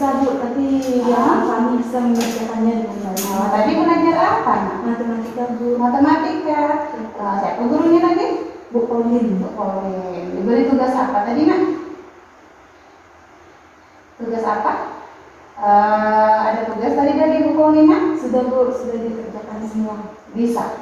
Bisa Bu, tapi ya kami bisa mengerjakannya dengan baik. Tadi belajar apa nak? Matematika Bu. Matematika. Siapa gurunya tadi? Bu Pauline. Bu Pauline. Diberi tugas apa tadi nak? Tugas apa? Ada tugas tadi dari Bu Pauline? Sudah Bu, sudah dikerjakan semua. Bisa.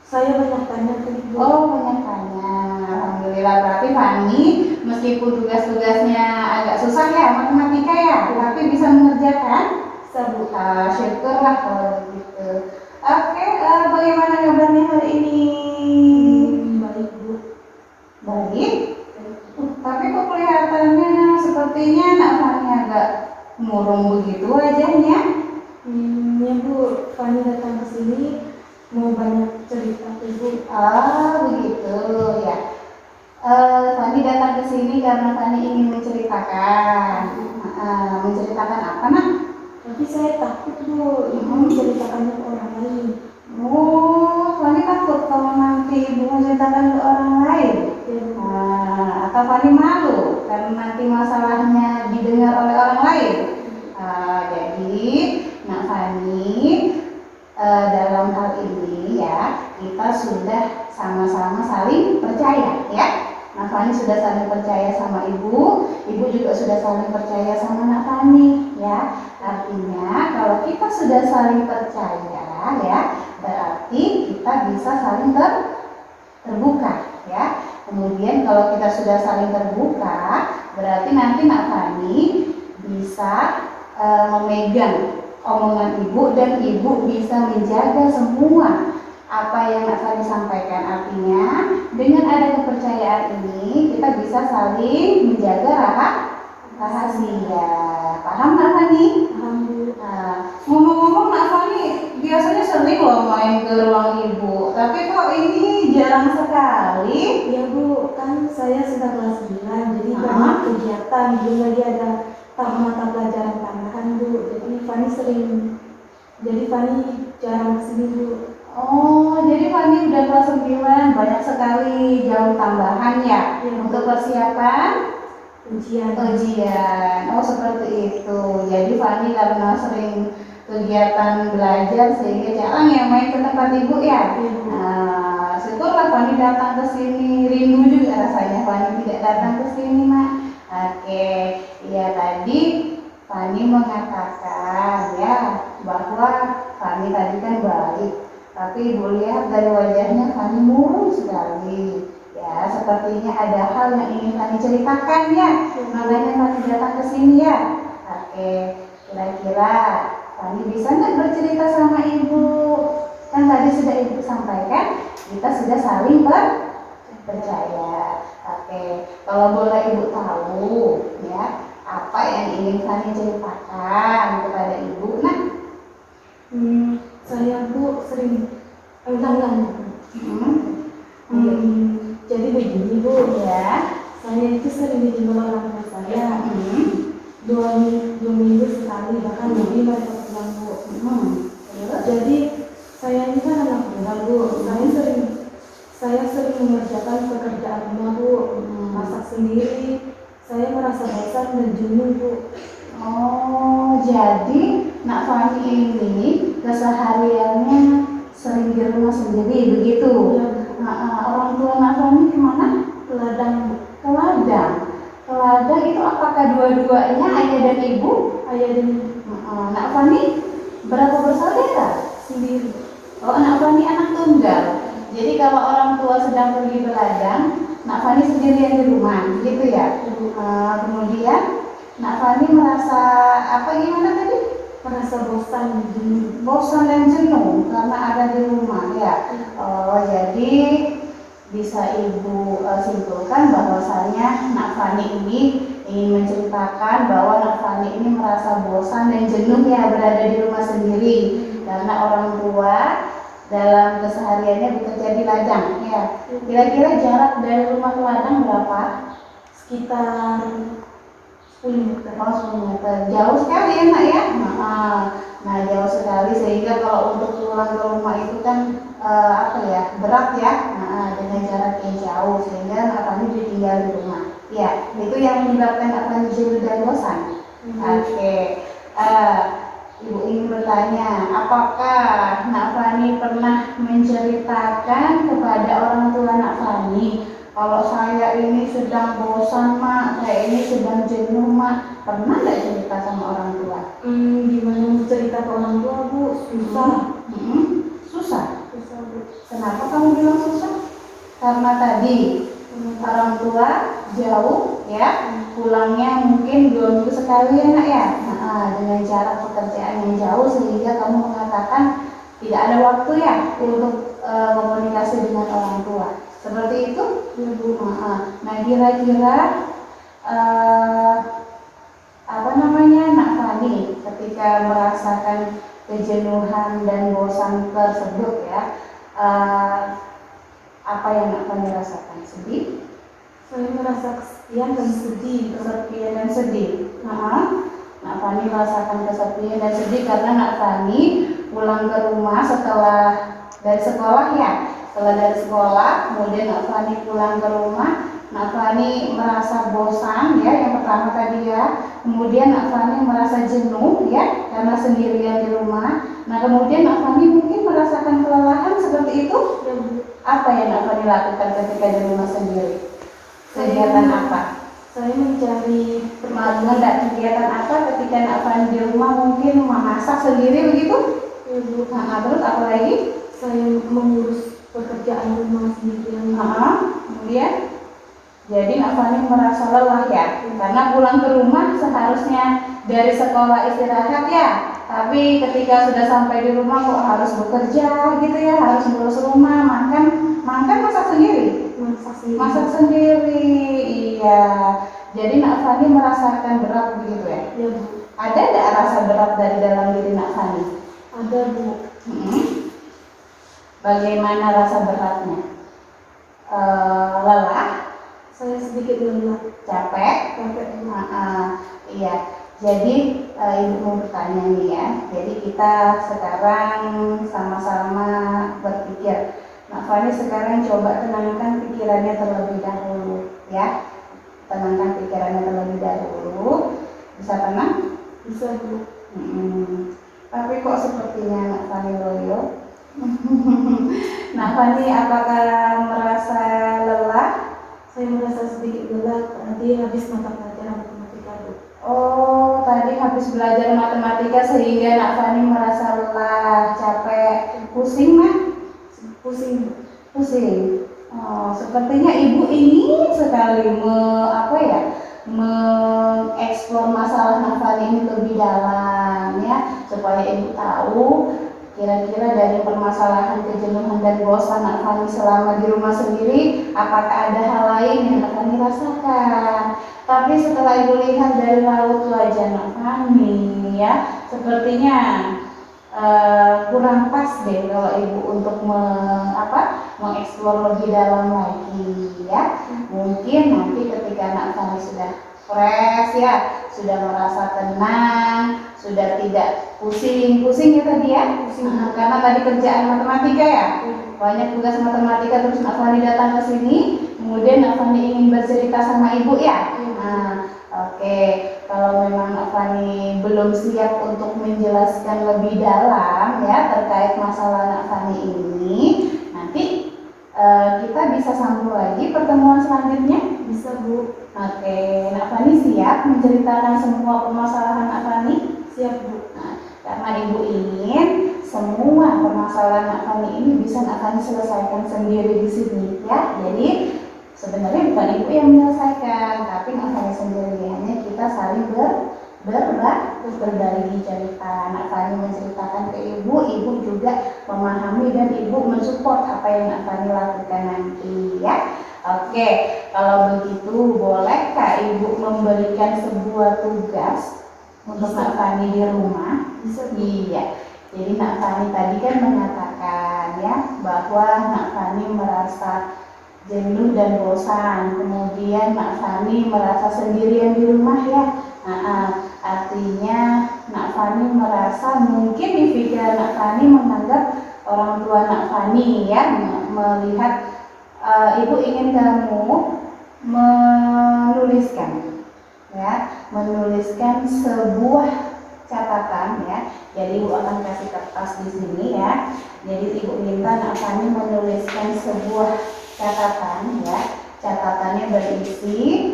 Saya banyak tanya ke Ibu. Oh, banyak tanya. Alhamdulillah, berarti Fani meskipun tugas-tugasnya agak susah ya matematika ya, tapi bisa mengerjakan. Bisa Bu. Syukurlah kalau gitu. Oke, bagaimana kabarnya hari ini? Baik Bu. Baik. Tapi kok kelihatannya sepertinya Nak Fani agak murung begitu wajahnya. Ya Bu, Fani datang ke sini mau banyak cerita ke Bu. Begitu ya. Fani datang ke sini karena Fani ingin menceritakan. Menceritakan apa nak? Tapi saya takut Bu, Ibu menceritakannya ke orang lain. Oh, Fani takut kalau nanti ibu menceritakan ke orang lain. Atau Fani malu karena nanti masalahnya didengar oleh orang lain. Jadi, Nak Fani, dalam hal ini ya kita sudah sama-sama saling percaya ya. Nak Fani sudah saling percaya sama ibu juga sudah saling percaya sama Nak Fani ya. Artinya kalau kita sudah saling percaya ya, berarti kita bisa saling terbuka ya. Kemudian kalau kita sudah saling terbuka, berarti nanti Nak Fani bisa memegang omongan ibu dan ibu bisa menjaga semua apa yang Nak Fani sampaikan. Artinya dengan ada kepercayaan ini kita bisa saling menjaga rahasia. Paham Nak Fani? Paham Bu. Ngomong-ngomong Nak Fani biasanya sering loh main ke ruang ibu, tapi kok ini jarang sekali. Ya Bu, kan saya sudah kelas 9, jadi banyak kegiatan, belum lagi ada mata pelajaran tambahan Bu. Jadi Fani jarang kesini Bu. Oh, jadi Fani udah kelas 9, banyak sekali jam tambahan ya untuk persiapan Ujian. Oh, seperti itu. Jadi Fani karena sering kegiatan belajar sehingga jarang yang main ke tempat ibu ya. Syukurlah Fani datang ke sini. Rindu juga rasanya Fani tidak datang ke sini, Mak. Oke, ya tadi Fani mengatakan ya bahwa Fani tadi kan baik, tapi ibu lihat dari wajahnya Fani murung sekali. Ya, sepertinya ada hal yang ingin Fani ceritakan ya. Makanya Fani datang ke sini ya. Oke, kira-kira Fani bisa nggak bercerita sama ibu? Kan tadi sudah ibu sampaikan, kita sudah saling percaya. Oke, kalau boleh ibu tahu ya, apa yang ingin Fani ceritakan kepada ibu? Nah, saya Bu sering jadi begini Bu ya, saya itu sering dijemput orang tua saya 2 minggu sekali, bahkan lebih mereka pulang Bu. Jadi saya ini kan anak muda Bu, saya sering mengerjakan pekerjaan rumah Bu, masak sendiri. Saya merasa bosan dan jenuh Bu. Oh, jadi Nak Fani ini kesehariannya sering di rumah sendiri begitu? Ya, orang tua Nak Fani kemana? ke ladang Bu. Ke ladang. Ke ladang itu apakah dua-duanya ayah dan ibu? Ayah dan ibu. Nak Fani berapa bersaudara? Sendiri. Oh, Nak Fani anak tunggal. Jadi kalau orang tua sedang pergi ke ladang, Nak Fani sendirian di rumah, gitu ya? Kemudian Nak Fani merasa gimana tadi? Merasa bosan dan jenuh. Bosan dan jenuh karena ada di rumah ya. Oh, jadi bisa ibu simpulkan bahwasanya Nak Fani ini ingin menceritakan bahwa Nak Fani ini merasa bosan dan jenuh ya berada di rumah sendiri karena orang tua dalam kesehariannya bekerja di ladang ya. Kira-kira jarak dari rumah ke ladang berapa? Sekitar 10 meter. Oh, 10 meter. Jauh sekali ya Nak ya? Nah, jauh sekali sehingga kalau untuk pulang ke rumah itu kan berat ya. Dengan jarak yang jauh sehingga Nak Fani ditinggal di rumah. Ya, itu yang menyebabkan Nak Fani jenuh dan bosan. Oke. Eh, Ibu ingin bertanya, apakah Nak Fani pernah menceritakan kepada orang tua Nak Fani, kalau saya ini sedang bosan mak, saya ini sedang jenuh mak, pernah nggak cerita sama orang tua? Gimana mau cerita ke orang tua Bu? Susah. Susah. Susah Bu. Kenapa kamu bilang susah? Karena tadi orang tua jauh ya, pulangnya mungkin 2 minggu sekali ya nak ya. Dengan jarak pekerjaan yang jauh sehingga kamu mengatakan tidak ada waktu ya untuk komunikasi dengan orang tua. Seperti itu? Ya Bu. Nah kira-kira apa namanya Nak Fani ketika merasakan kejenuhan dan bosan tersebut ya, apa yang Nak Fani rasakan? Sedih? Saya merasa kesepian dan sedih. Kesepian dan sedih. Nak Fani merasakan kesepian dan sedih karena Nak Fani pulang ke rumah setelah dari sekolah ya. Setelah dari sekolah, kemudian Nak Fani pulang ke rumah, Nak Fani merasa bosan ya, yang pertama tadi ya. Kemudian Nak Fani merasa jenuh ya, karena sendirian di rumah. Nah kemudian Nak Fani mungkin merasakan kelelahan seperti itu. Ya Bu. Apa yang Nak Fani lakukan ketika di rumah sendiri? Kegiatan apa? Saya mencari Kegiatan apa ketika Nak Fani di rumah, mungkin memasak sendiri begitu? Ya Bu. Terus apa lagi? Saya mengurus pekerjaan rumah sendirian. Kemudian jadi Nak Fani merasa lelah ya, karena pulang ke rumah seharusnya dari sekolah istirahat ya, tapi ketika sudah sampai di rumah kok harus bekerja gitu ya, harus ngurus rumah, makan masak sendiri. Masak sendiri, iya. Jadi Nak Fani merasakan berat begitu ya? Ya Bu. Ada nggak rasa berat dari dalam diri Nak Fani? Ada Bu. Bagaimana rasa beratnya? Lelah? Saya sedikit lelah. Capek? Bu. Iya. Jadi Ibu mau bertanya nih ya. Jadi kita sekarang sama-sama berpikir. Nak Fani sekarang coba tenangkan pikirannya terlebih dahulu ya. Tenangkan pikirannya terlebih dahulu. Bisa tenang? Bisa Bu. Tapi kok sepertinya Nak Fani loyo? Nak Fani apakah merasa lelah? Saya merasa sedikit lelah tadi habis mata pelajaran matematika Bu. Oh, tadi habis belajar matematika sehingga Nak Fani merasa lelah, capek, pusing Nak? Pusing. Oh, sepertinya Ibu ingin sekali mengeksplor masalah Nak Fani ini lebih dalam ya, supaya Ibu tahu kira-kira dari permasalahan kejenuhan dan bosan Nak Fani selama di rumah sendiri, apakah ada hal lain yang Nak Fani rasakan. Tapi setelah Ibu lihat dari raut wajah Nak Fani ya, sepertinya kurang pas deh kalau Ibu untuk mengeksplor lebih dalam lagi ya. Mungkin nanti ketika Nak Fani sudah fresh ya, sudah merasa tenang, sudah tidak pusing ya tadi ya, karena tadi kerjaan matematika ya, banyak tugas matematika, terus Nak Fani datang ke sini, kemudian Nak Fani ingin bercerita sama Ibu ya. Oke. Kalau memang Nak Fani belum siap untuk menjelaskan lebih dalam ya terkait masalah Nak Fani ini, nanti kita bisa sambung lagi pertemuan selanjutnya. Bisa Bu. Oke, Nak Fani siap menceritakan semua permasalahan Nak Fani? Siap Bu. Karena Ibu ingin semua permasalahan Nak Fani ini bisa Nak Fani selesaikan sendiri di sini ya. Jadi sebenarnya bukan Ibu yang menyelesaikan, tapi Nak Fani sendiri. Hanya kita saling berbagi cerita. Nak Fani menceritakan ke Ibu, Ibu juga memahami dan Ibu mensupport apa yang Nak Fani lakukan nanti ya. Oke, kalau begitu bolehkah Ibu memberikan sebuah tugas untuk Nak Fani di rumah? Bisa. Iya. Jadi Nak Fani tadi kan mengatakan ya bahwa Nak Fani merasa jenuh dan bosan, kemudian Nak Fani merasa sendirian di rumah ya. Artinya Nak Fani merasa mungkin di pikiran Nak Fani menganggap orang tua Nak Fani ya melihat Ibu ingin kamu menuliskan ya, menuliskan sebuah catatan ya. Jadi Ibu akan kasih kertas di sini ya. Jadi Ibu minta Nak Fani menuliskan sebuah catatan ya. Catatannya berisi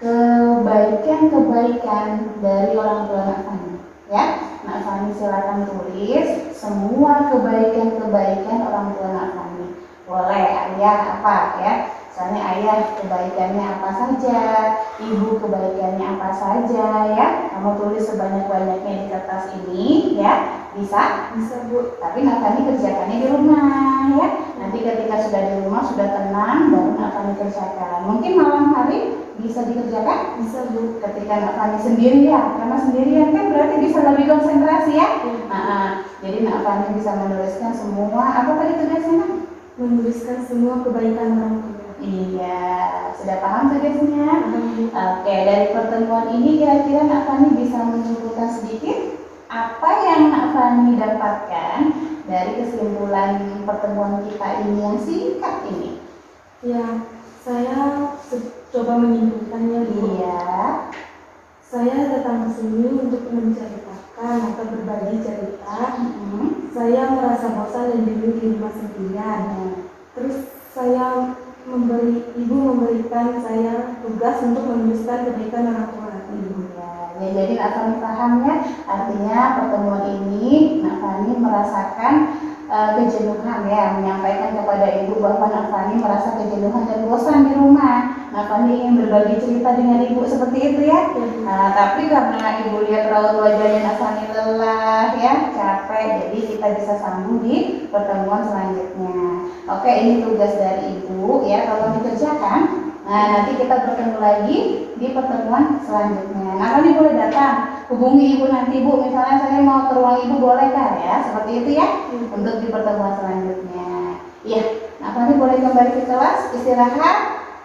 kebaikan-kebaikan dari orang tua Nak Fani ya. Nak Fani silakan tulis semua kebaikan-kebaikan orang tua Nak Fani. Boleh ayah apa ya? Misalnya ayah kebaikannya apa saja, ibu kebaikannya apa saja ya. Kamu tulis sebanyak-banyaknya di kertas ini ya. Bisa? Bisa Bu. Tapi Nak Fani kerjakannya di rumah ya. Nanti ketika sudah di rumah, sudah tenang, baru Nak Fani kerjakan. Mungkin malam hari bisa dikerjakan? Bisa Bu. Ketika Nak Fani sendirian, karena sendirian kan berarti bisa lebih konsentrasi ya. Jadi Nak Fani bisa menuliskan semua, apa tadi tugasnya Nak? Menuliskan semua kebaikan orang tua. Iya, sudah paham tugasnya? Bu. Oke, dari pertemuan ini kira-kira Nak Fani bisa menyimpulkan sedikit apa yang Nak Fani dapatkan dari kesimpulan pertemuan kita ini yang singkat ini? Ya, saya coba menyimpulkannya Bu. Iya. Saya datang ke sini untuk menceritakan atau berbagi cerita. Mm-hmm. Saya merasa bosan dan jenuh di rumah sendirian. Terus ibu memberikan saya tugas untuk menuliskan kebaikan orang tua. Ya, jadi Nak Fani paham ya. Artinya pertemuan ini Nak Fani merasakan kejenuhan ya, menyampaikan kepada ibu bahwa Nak Fani merasa kejenuhan dan bosan di rumah. Nak Fani ingin berbagi cerita dengan ibu seperti itu ya. Tapi karena ibu lihat raut wajahnya Nak Fani lelah ya, capek, jadi kita bisa sambung di pertemuan selanjutnya. Oke, ini tugas dari ibu ya, kalau dikerjakan. Nah, nanti kita bertemu lagi di pertemuan selanjutnya. Nah, Fani boleh datang, hubungi ibu nanti Bu, misalnya saya mau ke ruang ibu, bolehkah ya? Seperti itu ya, untuk di pertemuan selanjutnya. Iya, nah Fani boleh kembali ke kelas, istirahat.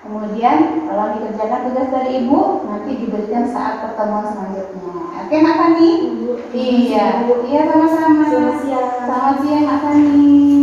Kemudian kalau dikerjakan tugas dari ibu, nanti diberikan saat pertemuan selanjutnya. Oke Nak Fani? Iya, sama-sama. Selamat siang. Selamat siang Nak Fani.